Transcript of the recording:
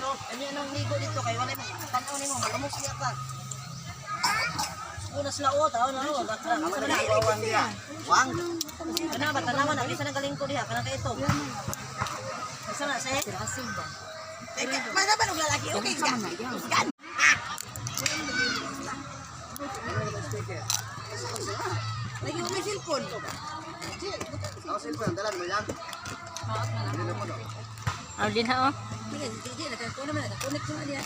Ano nang ligo dito kay wala mo. Tanaw nimo malamok siya ka. Una sila o taon na o. Wang dia. Wang. Kana ba tanawan na bisa nang galing ko diha kana kay ito. Isa na say. Masa ba nung lalaki? Okay, gan. Gan. Lagi mo may cellphone. Ako cellphone, dalan mo yan. Aldin ha oh. Hindi, nakakuha naman. Nakakunik naman yan.